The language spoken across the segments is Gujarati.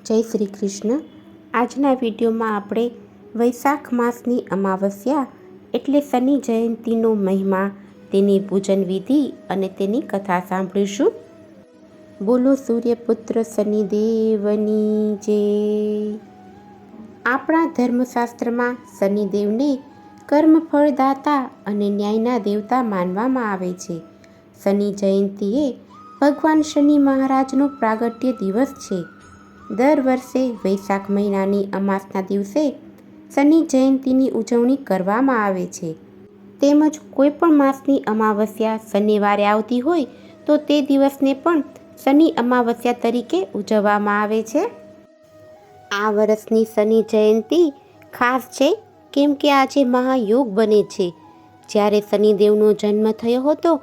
જય શ્રી કૃષ્ણ. આજના વિડીયોમાં આપણે વૈશાખ માસની અમાવસ્યા એટલે શનિ જયંતીનો મહિમા, તેની પૂજન વિધિ અને તેની કથા સાંભળીશું. બોલો સૂર્યપુત્ર શનિદેવની જય. આપણા ધર્મશાસ્ત્રમાં શનિદેવને કર્મફળદાતા અને ન્યાયના દેવતા માનવામાં આવે છે. શનિ જયંતી એ ભગવાન શનિ મહારાજનો પ્રાગટ્ય દિવસ છે. દર વર્ષે વૈશાખ મહિનાની અમાસના દિવસે શનિ જયંતીની ઉજવણી કરવામાં આવે છે. તેમજ કોઈ પણ માસની અમાવસ્યા શનિવારે આવતી હોય તો તે દિવસને પણ શનિ અમાવસ્યા તરીકે ઉજવવામાં આવે છે. આ વર્ષની શનિ જયંતી ખાસ છે કેમ કે આજે મહાયોગ બને છે. જ્યારે શનિદેવનો જન્મ થયો હતો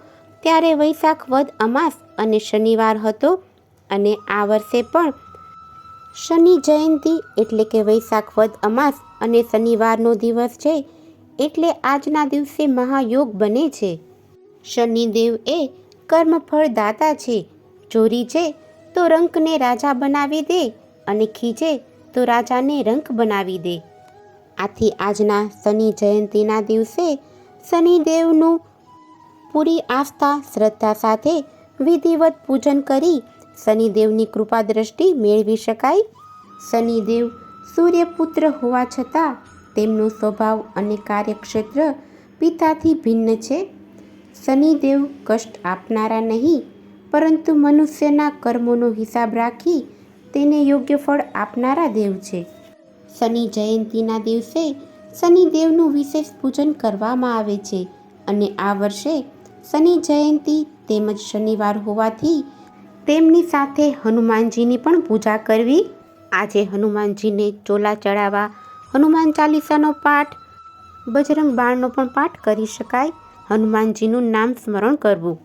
ત્યારે વૈશાખ વદ અમાસ અને શનિવાર હતો અને આ વર્ષે પણ શનિ જયંતી એટલે કે વૈશાખ વદ અમાસ અને શનિવારનો દિવસ છે, એટલે આજના દિવસે મહાયોગ બને છે. શનિદેવ એ કર્મફળદાતા છે. ચોરી છે તો રંકને રાજા બનાવી દે અને ખીજે તો રાજાને રંક બનાવી દે. આથી આજના શનિ જયંતીના દિવસે શનિદેવનું પૂરી આસ્થા શ્રદ્ધા સાથે વિધિવત પૂજન કરી શનિદેવની કૃપા દ્રષ્ટિ મેળવી શકાય. શનિદેવ સૂર્યપુત્ર હોવા છતાં તેમનો સ્વભાવ અને કાર્યક્ષેત્ર પિતાથી ભિન્ન છે. શનિદેવ કષ્ટ આપનારા નહીં, પરંતુ મનુષ્યના કર્મોનો હિસાબ રાખી તેને યોગ્ય ફળ આપનારા દેવ છે. શનિ જયંતીના દિવસે શનિદેવનું વિશેષ પૂજન કરવામાં આવે છે અને આ વર્ષે શનિ જયંતી તેમજ શનિવાર હોવાથી તેમની સાથે હનુમાનજીની પણ પૂજા કરવી. આજે હનુમાનજીને ચોલા ચડાવવા હનુમાન ચાલીસાનો પાઠ, બજરંગ બાણનો પણ પાઠ કરી શકાય. હનુમાનજીનું નામ સ્મરણ કરવું.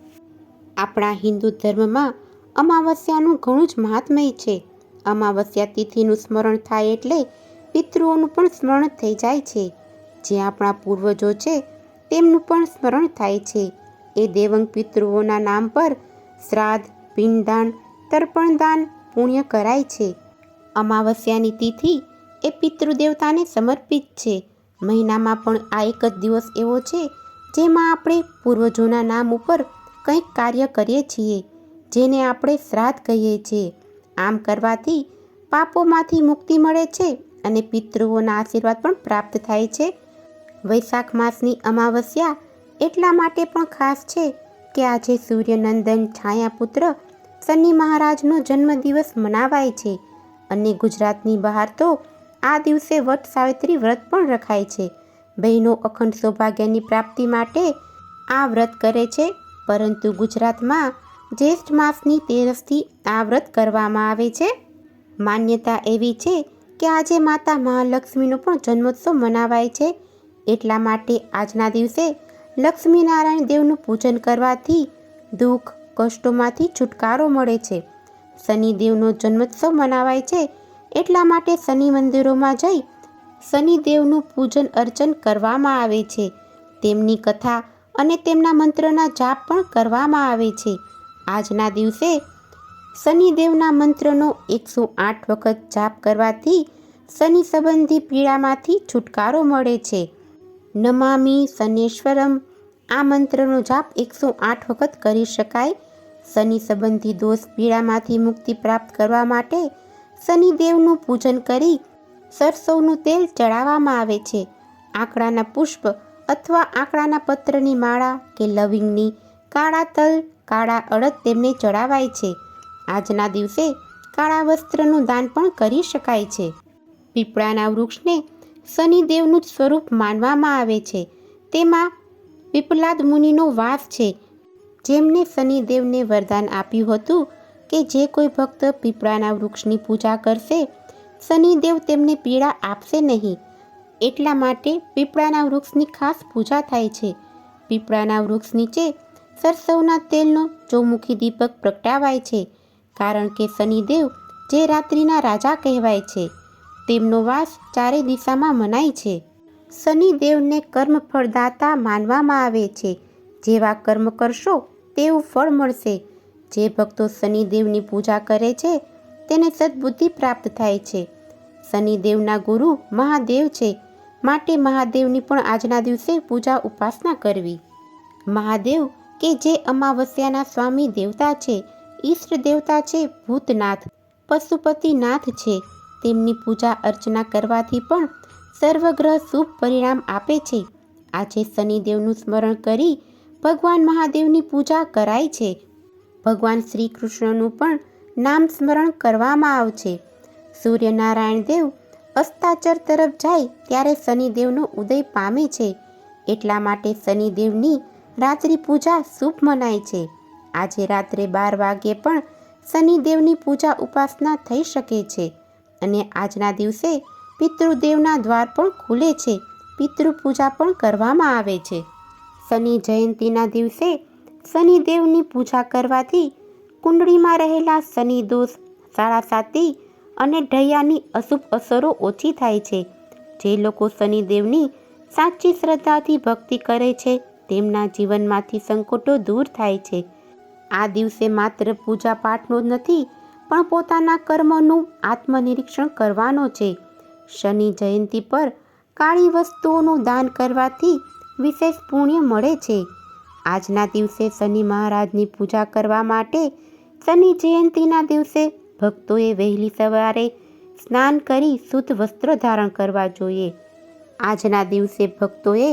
આપણા હિન્દુ ધર્મમાં અમાવસ્યાનું ઘણું જ મહાત્મય છે. અમાવસ્યા તિથિનું સ્મરણ થાય એટલે પિતૃઓનું પણ સ્મરણ થઈ જાય છે. જે આપણા પૂર્વજો છે તેમનું પણ સ્મરણ થાય છે. એ દેવંગ પિતૃઓના નામ પર શ્રાદ્ધ, પિંડદાન, તર્પણદાન, પુણ્ય કરાય છે. અમાવસ્યાની તિથિ એ પિતૃદેવતાને સમર્પિત છે. મહિનામાં પણ આ એક જ દિવસ એવો છે જેમાં આપણે પૂર્વજોના નામ ઉપર કંઈક કાર્ય કરીએ છીએ, જેને આપણે શ્રાદ્ધ કહીએ છીએ. આમ કરવાથી પાપોમાંથી મુક્તિ મળે છે અને પિતૃઓના આશીર્વાદ પણ પ્રાપ્ત થાય છે. વૈશાખ માસની અમાવસ્યા એટલા માટે પણ ખાસ છે કે આજે સૂર્યનંદન છાયાપુત્ર શનિ મહારાજનો જન્મદિવસ મનાવાય છે અને ગુજરાતની બહાર તો આ દિવસે વટ સાવિત્રી વ્રત પણ રખાય છે. બહેનો અખંડ સૌભાગ્યની પ્રાપ્તિ માટે આ વ્રત કરે છે, પરંતુ ગુજરાતમાં જ્યેષ્ઠ માસની તેરસથી આ વ્રત કરવામાં આવે છે. માન્યતા એવી છે કે આજે માતા મહાલક્ષ્મીનો પણ જન્મોત્સવ મનાવાય છે. એટલા માટે આજના દિવસે લક્ષ્મીનારાયણ દેવનું પૂજન કરવાથી દુઃખ કષ્ટોમાંથી છુટકારો મળે છે. શનિદેવનો જન્મોત્સવ મનાવાય છે એટલા માટે શનિ મંદિરોમાં જઈ શનિદેવનું પૂજન અર્ચન કરવામાં આવે છે. તેમની કથા અને તેમના મંત્રના જાપ પણ કરવામાં આવે છે. આજના દિવસે શનિદેવના મંત્રનો 108 વખત જાપ કરવાથી શનિ સંબંધી પીડામાંથી છુટકારો મળે છે. નમામિ શનેશ્વરમ આ મંત્રનો જાપ 108 વખત કરી શકાય. શનિ સંબંધી દોષ પીડામાંથી મુક્તિ પ્રાપ્ત કરવા માટે શનિદેવનું પૂજન કરી સરસવનું તેલ ચડાવવામાં આવે છે. આંકડાના પુષ્પ અથવા આંકડાના પત્રની માળા કે લવિંગની, કાળા તલ, કાળા અડદ તેમને ચડાવાય છે. આજના દિવસે કાળા વસ્ત્રનું દાન પણ કરી શકાય છે. પીપળાના વૃક્ષને શનિદેવનું જ સ્વરૂપ માનવામાં આવે છે. તેમાં પીપલાદ મુનિનો વાસ છે, જેમને શનિદેવને વરદાન આપ્યું હતું કે જે કોઈ ભક્ત પીપળાના વૃક્ષની પૂજા કરશે શનિદેવ તેમને પીડા આપશે નહીં. એટલા માટે પીપળાના વૃક્ષની ખાસ પૂજા થાય છે. પીપળાના વૃક્ષ નીચે સરસવના તેલનો ચોમુખી દીપક પ્રગટાવાય છે, કારણ કે શનિદેવ જે રાત્રિના રાજા કહેવાય છે, તેમનો વાસ ચારે દિશામાં મનાય છે. શનિદેવને કર્મફળદાતા માનવામાં આવે છે. જેવા કર્મ કરશો તેવું ફળ મળશે. જે ભક્તો શનિદેવની પૂજા કરે છે તેને સદબુદ્ધિ પ્રાપ્ત થાય છે. શનિદેવના ગુરુ મહાદેવ છે, માટે મહાદેવની પણ આજના દિવસે પૂજા ઉપાસના કરવી. મહાદેવ કે જે અમાવસ્યાના સ્વામી દેવતા છે, ઈષ્ટ દેવતા છે, ભૂતનાથ, પશુપતિનાથ છે, તેમની પૂજા અર્ચના કરવાથી પણ સર્વગ્રહ શુભ પરિણામ આપે છે. આજે શનિદેવનું સ્મરણ કરી ભગવાન મહાદેવની પૂજા કરાય છે. ભગવાન શ્રી કૃષ્ણનું પણ નામ સ્મરણ કરવામાં આવે છે. સૂર્યનારાયણ દેવ અસ્તાચર તરફ જાય ત્યારે શનિદેવનો ઉદય પામે છે. એટલા માટે શનિદેવની રાત્રિ પૂજા શુભ મનાય છે. આજે રાત્રે 12 વાગ્યે પણ શનિદેવની પૂજા ઉપાસના થઈ શકે છે. અને આજના દિવસે પિતૃદેવના દ્વાર પણ ખુલે છે. પિતૃ પૂજા પણ કરવામાં આવે છે. શનિ જયંતીના દિવસે શનિદેવની પૂજા કરવાથી કુંડળીમાં રહેલા શનિ દોષ, સાડાસાતી અને ઢૈયાની અશુભ અસરો ઓછી થાય છે. જે લોકો શનિદેવની સાચી શ્રદ્ધાથી ભક્તિ કરે છે, તેમના જીવનમાંથી સંકટો દૂર થાય છે. આ દિવસે માત્ર પૂજા પાઠનો જ નથી, પણ પોતાના કર્મનું આત્મનિરીક્ષણ કરવાનો છે. શનિ જયંતી પર કાળી વસ્તુઓનું દાન કરવાથી વિશેષ પુણ્ય મળે છે. આજના દિવસે શનિ મહારાજની પૂજા કરવા માટે શનિ જયંતીના દિવસે ભક્તોએ વહેલી સવારે સ્નાન કરી શુદ્ધ વસ્ત્ર ધારણ કરવા જોઈએ. આજના દિવસે ભક્તોએ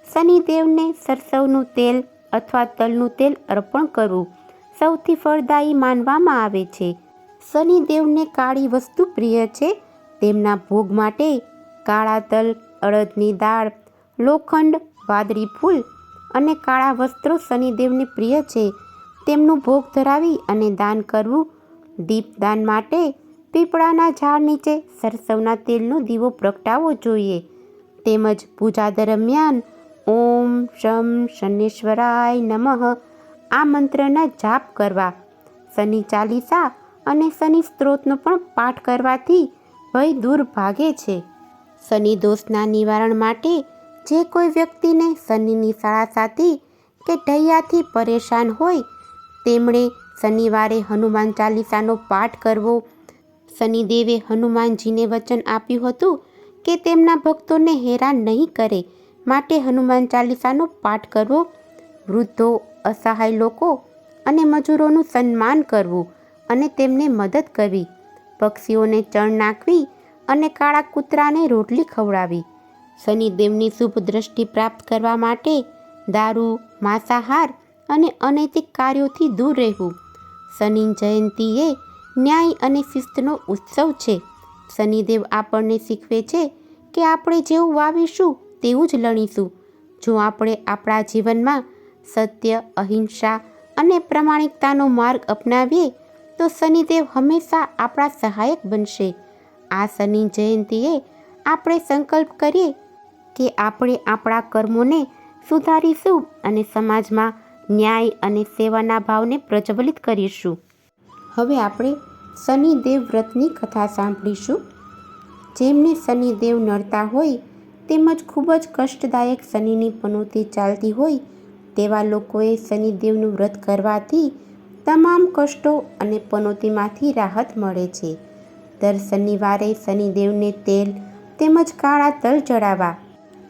શનિદેવને સરસવનું તેલ અથવા તલનું તેલ અર્પણ કરવું સૌથી ફળદાયી માનવામાં આવે છે. શનિદેવને કાળી વસ્તુ પ્રિય છે. તેમના ભોગ માટે કાળા તલ, અડદની દાળ, લોખંડ, વાદળી ફૂલ અને કાળા વસ્ત્રો શનિદેવને પ્રિય છે. તેમનું ભોગ ધરાવી અને દાન કરવું. દીપદાન માટે પીપળાના ઝાડ નીચે સરસવના તેલનો દીવો પ્રગટાવવો જોઈએ. તેમજ પૂજા દરમિયાન ઓમ શમ શનેશ્વરાય નમઃ આ મંત્રના જાપ કરવા. શનિ ચાલીસા અને શનિ સ્ત્રોતનો પણ પાઠ કરવાથી ભય દૂર ભાગે છે. શનિ દોષના નિવારણ માટે જે કોઈ વ્યક્તિને શનિની સાડાસાતી કે ઢૈયાથી પરેશાન હોય, તેમણે શનિવારે હનુમાન ચાલીસાનો પાઠ કરવો. શનિદેવે હનુમાનજીને વચન આપ્યું હતું કે તેમના ભક્તોને હેરાન નહીં કરે, માટે હનુમાન ચાલીસાનો પાઠ કરવો. વૃદ્ધો, અસહાય લોકો અને મજૂરોનું સન્માન કરવું અને તેમને મદદ કરવી. પક્ષીઓને ચણ નાખવી અને કાળા કૂતરાને રોટલી ખવડાવી. શનિદેવની શુભ દ્રષ્ટિ પ્રાપ્ત કરવા માટે દારૂ, માંસાહાર અને અનૈતિક કાર્યોથી દૂર રહેવું. શનિ જયંતી એ ન્યાય અને શિસ્તનો ઉત્સવ છે. શનિદેવ આપણને શીખવે છે કે આપણે જેવું વાવીશું તેવું જ લણીશું. જો આપણે આપણા જીવનમાં સત્ય, અહિંસા અને પ્રામાણિકતાનો માર્ગ અપનાવીએ તો શનિદેવ હંમેશા આપણા સહાયક બનશે. આ શનિ જયંતીએ આપણે સંકલ્પ કરીએ કે આપણે આપણા કર્મોને સુધારીશું અને સમાજમાં ન્યાય અને સેવાના ભાવને પ્રજ્વલિત કરીશું. હવે આપણે શનિદેવ વ્રતની કથા સાંભળીશું. જેમને શનિદેવ નડતા હોય તેમજ ખૂબ જ કષ્ટદાયક શનિની પનોતી ચાલતી હોય તેવા લોકોએ શનિદેવનું વ્રત કરવાથી તમામ કષ્ટો અને પનોતીમાંથી રાહત મળે છે. દર શનિવારે શનિદેવને તેલ તેમજ કાળા તલ ચડાવવા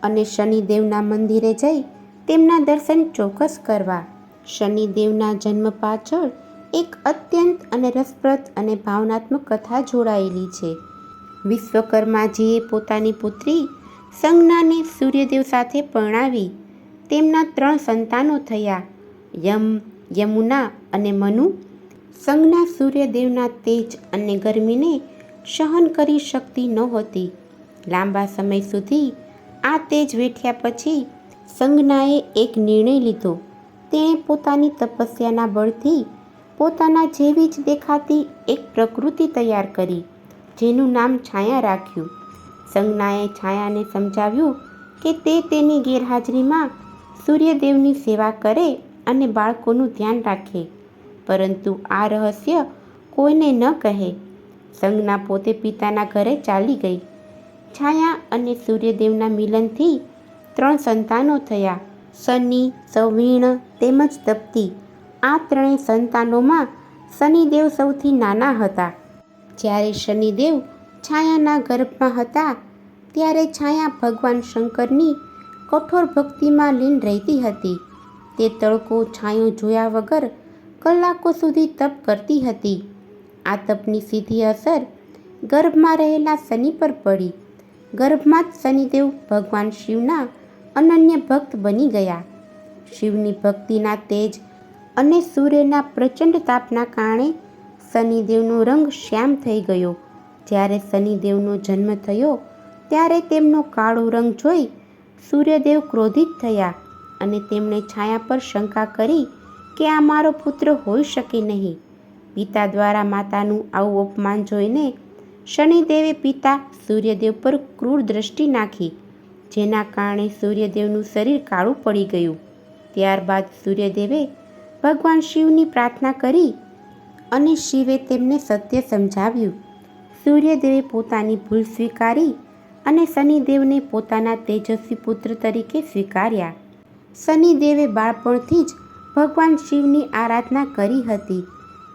અને શનિદેવના મંદિરે જઈ તેમના દર્શન ચોક્કસ કરવા. શનિદેવના જન્મ પાછળ એક અત્યંત અને રસપ્રદ અને ભાવનાત્મક કથા જોડાયેલી છે. વિશ્વકર્માજીએ પોતાની પુત્રી સંજ્ઞાને સૂર્યદેવ સાથે પરણાવી. તેમના 3 સંતાનો થયા: યમ, યમુના અને મનુ. સંજ્ઞા સૂર્યદેવના તેજ અને ગરમીને સહન કરી શકતી નહોતી. લાંબા સમય સુધી આ તેજ વેઠ્યા પછી સંજ્ઞાએ એક નિર્ણય લીધો. તેણે પોતાની તપસ્યાના બળથી પોતાના જેવી જ દેખાતી એક પ્રકૃતિ તૈયાર કરી, જેનું નામ છાયા રાખ્યું. સંજ્ઞાએ છાયાને સમજાવ્યું કે તે તેની ગેરહાજરીમાં સૂર્યદેવની સેવા કરે અને બાળકોનું ધ્યાન રાખે, પરંતુ આ રહસ્ય કોઈને ન કહે. સંજ્ઞા પોતે પિતાના ઘરે ચાલી ગઈ. છાયા અને સૂર્યદેવના મિલનથી 3 સંતાનો થયા: શનિ, સવિર્ણ તેમજ તપ્તી. આ 3 સંતાનોમાં શનિદેવ સૌથી નાના હતા. જ્યારે શનિદેવ છાયાના ગર્ભમાં હતા ત્યારે છાયા ભગવાન શંકરની કઠોર ભક્તિમાં લીન રહેતી હતી. તે તડકો છાંયો જોયા વગર કલાકો સુધી તપ કરતી હતી. આ તપની સીધી અસર ગર્ભમાં રહેલા શનિ પર પડી. ગર્ભમાં જ શનિદેવ ભગવાન શિવના અનન્ય ભક્ત બની ગયા. શિવની ભક્તિના તેજ અને સૂર્યના પ્રચંડ તાપના કારણે શનિદેવનો રંગ શ્યામ થઈ ગયો. જ્યારે શનિદેવનો જન્મ થયો ત્યારે તેમનો કાળો રંગ જોઈ સૂર્યદેવ ક્રોધિત થયા અને તેમણે છાયા પર શંકા કરી કે આ મારો પુત્ર હોઈ શકે નહીં. પિતા દ્વારા માતાનું આવું અપમાન જોઈને શનિદેવે પિતા સૂર્યદેવ પર ક્રૂર દ્રષ્ટિ નાખી, જેના કારણે સૂર્યદેવનું શરીર કાળું પડી ગયું. ત્યારબાદ સૂર્યદેવે ભગવાન શિવની પ્રાર્થના કરી અને શિવે તેમને સત્ય સમજાવ્યું. સૂર્યદેવે પોતાની ભૂલ સ્વીકારી અને શનિદેવને પોતાના તેજસ્વી પુત્ર તરીકે સ્વીકાર્યા. શનિદેવે બાળપણથી જ ભગવાન શિવની આરાધના કરી હતી.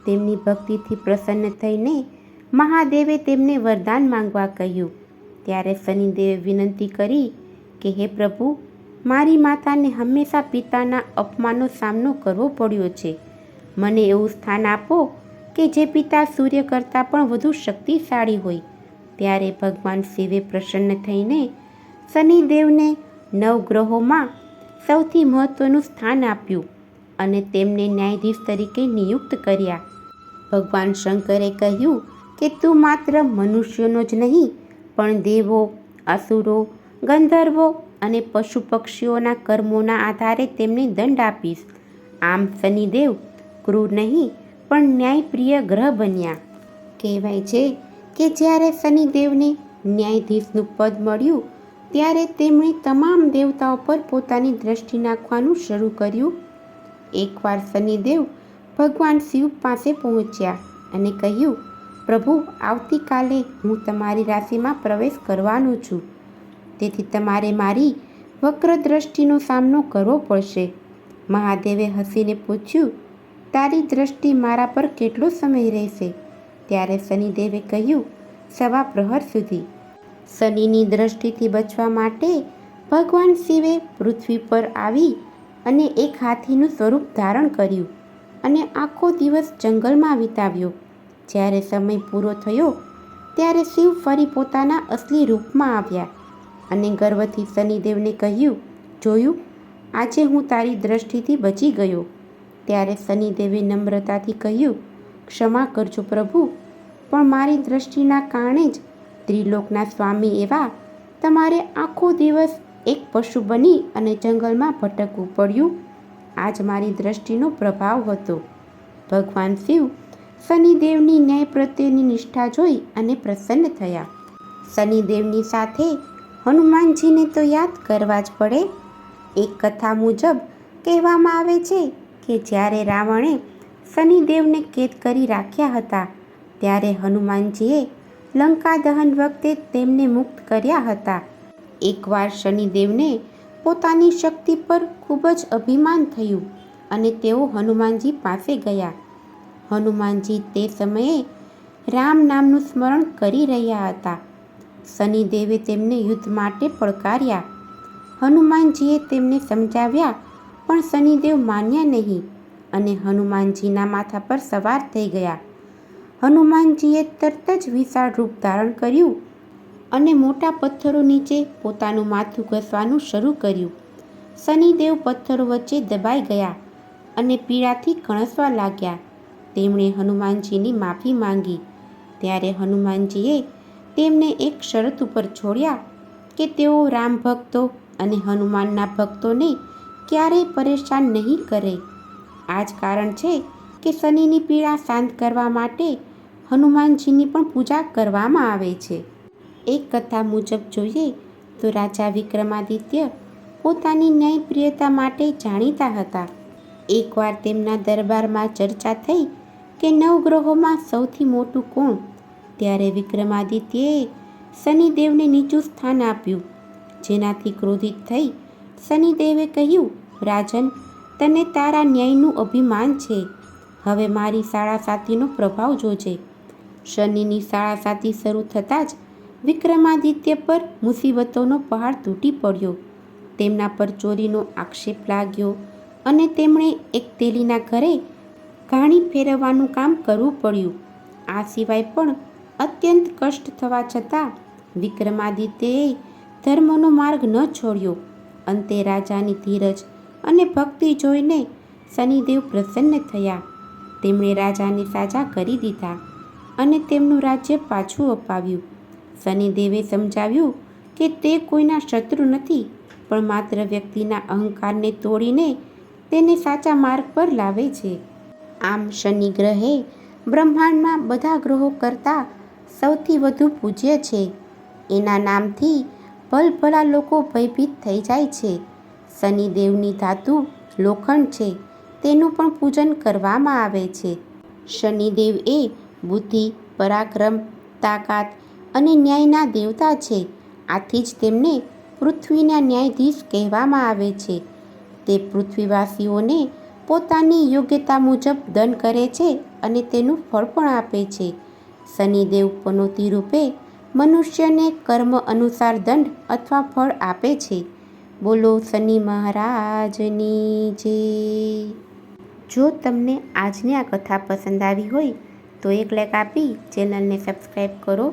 તેમની ભક્તિથી પ્રસન્ન થઈને મહાદેવે તેમને વરદાન માંગવા કહ્યું. ત્યારે શનિદેવે વિનંતી કરી કે હે પ્રભુ, મારી માતાને હંમેશા પિતાના અપમાનનો સામનો કરવો પડ્યો છે. મને એવું સ્થાન આપો કે જે પિતા સૂર્ય કરતાં પણ વધુ શક્તિશાળી હોય. ત્યારે ભગવાન શિવે પ્રસન્ન થઈને શનિદેવને નવગ્રહોમાં સૌથી મહત્વનું સ્થાન આપ્યું અને તેમને ન્યાયાધીશ તરીકે નિયુક્ત કર્યા. ભગવાન શંકરે કહ્યું કે તું માત્ર મનુષ્યોનો જ નહીં પણ દેવો, અસુરો, ગંધર્વો અને પશુ પક્ષીઓના કર્મોના આધારે તેમને દંડ આપીશ. આમ શનિદેવ ક્રૂર નહીં પણ ન્યાયપ્રિય ગ્રહ બન્યા. કહેવાય છે કે જ્યારે શનિદેવને ન્યાયાધીશનું પદ મળ્યું ત્યારે તેમણે તમામ દેવતાઓ પર પોતાની દ્રષ્ટિ નાખવાનું શરૂ કર્યું. એકવાર શનિદેવ ભગવાન શિવ પાસે પહોંચ્યા અને કહ્યું, પ્રભુ, આવતીકાલે હું તમારી રાશિમાં પ્રવેશ કરવાનો છું, તેથી તમારે મારી વક્ર દ્રષ્ટિનો સામનો કરવો પડશે. મહાદેવે હસીને પૂછ્યું, તારી દ્રષ્ટિ મારા પર કેટલો સમય રહેશે? ત્યારે શનિદેવે કહ્યું, 1.25 પ્રહર સુધી. શનિની દ્રષ્ટિથી બચવા માટે ભગવાન શિવે પૃથ્વી પર આવી અને એક હાથીનું સ્વરૂપ ધારણ કર્યું અને આખો દિવસ જંગલમાં વિતાવ્યો. જ્યારે સમય પૂરો થયો ત્યારે શિવ ફરી પોતાના અસલી રૂપમાં આવ્યા અને ગર્વથી શનિદેવને કહ્યું, જોયું, આજે હું તારી દ્રષ્ટિથી બચી ગયો. ત્યારે શનિદેવે નમ્રતાથી કહ્યું, ક્ષમા કરજો પ્રભુ, પણ મારી દ્રષ્ટિના કારણે જ ત્રિલોકના સ્વામી એવા તમારે આખો દિવસ એક પશુ બની અને જંગલમાં ભટકવું પડ્યું. આજ મારી દ્રષ્ટિનો પ્રભાવ હતો. ભગવાન શિવ શનિદેવની ન્યાય પ્રત્યેની નિષ્ઠા જોઈ અને પ્રસન્ન થયા. શનિદેવની સાથે હનુમાનજીને તો યાદ કરવા જ પડે. એક કથા મુજબ કહેવામાં આવે છે કે જ્યારે રાવણે શનિદેવને કેદ કરી રાખ્યા હતા ત્યારે હનુમાનજીએ લંકા દહન વખતે તેમને મુક્ત કર્યા હતા. એકવાર શનિદેવને પોતાની શક્તિ પર ખૂબ જ અભિમાન થયું અને તેઓ હનુમાનજી પાસે ગયા. હનુમાનજી તે સમયે રામ નામનું સ્મરણ કરી રહ્યા હતા. શનિદેવે તેમને યુદ્ધ માટે પડકાર્યા. હનુમાનજીએ તેમને સમજાવ્યા પણ શનિદેવ માન્યા નહીં અને હનુમાનજીના માથા પર સવાર થઈ ગયા. હનુમાનજીએ તરત જ વિશાળ રૂપ ધારણ કર્યું અને મોટા પથ્થરો નીચે પોતાનું માથું ઘસવાનું શરૂ કર્યું. શનિદેવ પથ્થરો વચ્ચે દબાઈ ગયા અને પીડાથી કણસવા લાગ્યા. તેમણે હનુમાનજીની માફી માંગી. ત્યારે હનુમાનજીએ તેમને એક શરત ઉપર છોડ્યા કે તેઓ રામ ભક્તો અને હનુમાનના ભક્તોને ક્યારેય પરેશાન નહીં કરે. આ જ કારણ છે કે શનિની પીડા શાંત કરવા માટે હનુમાનજીની પણ પૂજા કરવામાં આવે છે. એક કથા મુજબ જોઈએ તો રાજા વિક્રમાદિત્ય પોતાની ન્યાયપ્રિયતા માટે જાણીતા હતા. એકવાર તેમના દરબારમાં ચર્ચા થઈ કે નવગ્રહોમાં સૌથી મોટું કોણ? ત્યારે વિક્રમાદિત્યએ શનિદેવને નીચું સ્થાન આપ્યું, જેનાથી ક્રોધિત થઈ શનિદેવે કહ્યું, રાજન, તને તારા ન્યાયનું અભિમાન છે. હવે મારી સાડા સાતીનો પ્રભાવ જોજે. શનિની શાળા સાથી શરૂ થતાં જ વિક્રમાદિત્ય પર મુસીબતોનો પહાડ તૂટી પડ્યો. તેમના પર ચોરીનો આક્ષેપ લાગ્યો અને તેમણે એક તેલીના ઘરે ઘાણી ફેરવવાનું કામ કરવું પડ્યું. આ સિવાય પણ અત્યંત કષ્ટ થવા છતાં વિક્રમાદિત્યએ ધર્મનો માર્ગ ન છોડ્યો. અંતે રાજાની ધીરજ અને ભક્તિ જોઈને શનિદેવ પ્રસન્ન થયા. તેમણે રાજાને સાજા કરી દીધા અને તેમનું રાજ્ય પાછું અપાવ્યું. શનિદેવે સમજાવ્યું કે તે કોઈના શત્રુ નથી, પણ માત્ર વ્યક્તિના અહંકારને તોડીને તેને સાચા માર્ગ પર લાવે છે. આમ શનિ ગ્રહે બ્રહ્માંડમાં બધા ગ્રહો કરતાં સૌથી વધુ પૂજ્ય છે. એના નામથી ભલભલા લોકો ભયભીત થઈ જાય છે. શનિદેવની ધાતુ લોખંડ છે, તેનું પણ પૂજન કરવામાં આવે છે. શનિદેવ એ બુદ્ધિ, પરાક્રમ, તાકાત અને ન્યાયના દેવતા છે. આથી જ તેમને પૃથ્વીના ન્યાયાધીશ કહેવામાં આવે છે. તે પૃથ્વીવાસીઓને પોતાની યોગ્યતા મુજબ દંડ કરે છે અને તેનું ફળ પણ આપે છે. શનિદેવ પનોતી રૂપે મનુષ્યને કર્મ અનુસાર દંડ અથવા ફળ આપે છે. બોલો શનિ મહારાજની જય. જો તમને આજની આ કથા પસંદ આવી હોય તો એક લાઈક આપી ચેનલને સબસ્ક્રાઈબ કરો.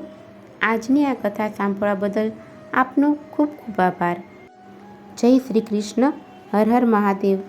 આજની આ કથા સાંભળવા બદલ આપનો ખૂબ ખૂબ આભાર. જય શ્રી કૃષ્ણ. હર હર મહાદેવ.